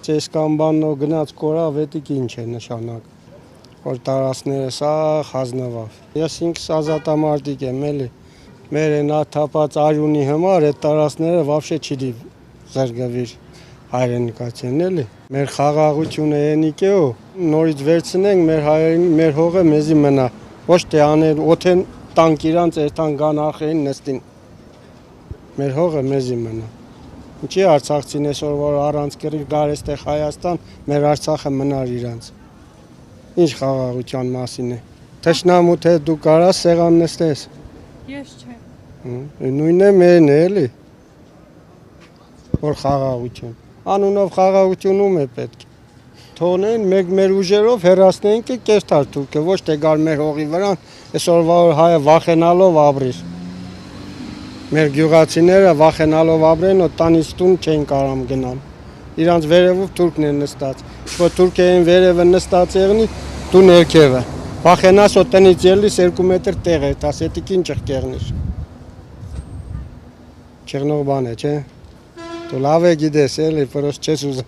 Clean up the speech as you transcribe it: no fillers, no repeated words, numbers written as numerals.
եկած այս կամ բաննո գնաց կորավ, էդիկ ինչ է նշանակ, որ տարածքները սա խազնվավ։ Ես ինքս ազատամարտիկ եմ էլի, մեր են թափած արյունի համար այդ տարածքները վավշե չի զրգվիր հայրենիքացին էլի։ Մեր խաղաղությունը ենիկ է ու նորից վերցնենք մեր հայերին, մեր հողը մեզի մնա, ոչ թե անել օթեն տանք իրանց երթան գան ախեին նստին, մեր հողը մեզի մնա։ Ինչի արցախցին այսօր որ առանց կռիվ գար էստեղ Հայաստան, մեր Արցախը մնար իրանց։ Ինչ խաղաղության մասին է։ Թշնամու թե դու կարաս սեղան նստես։ Ես չեմ։ Նույնն է մերն է էլի։ Որ խաղաղություն։ Անունով խաղաղություն ում է պետք։ Թողնեն մեկ մեր ուժերով հեռացնենք կեսթար թուրքը, ոչ թե գար մեր հողի վրան, այսօրվա հայը վախենալով ապրիր։ Մեր գյուղացիները վախենալով ապրեն, ու տանից տուն չեն կարամ գնալ։ Իրանց վերևով թուրքն է նստած։ Որ թուրքերին վերևը նստած եղնի, դու ներքևը։ Վախենաս ու տնից ելիս 2 մետր տեղ է, տաս էդիկ ինչ կեղնիր։ Չեղնող բան է, չէ։ Դու լավ է գիտես էլի, պրոս չես ուզում։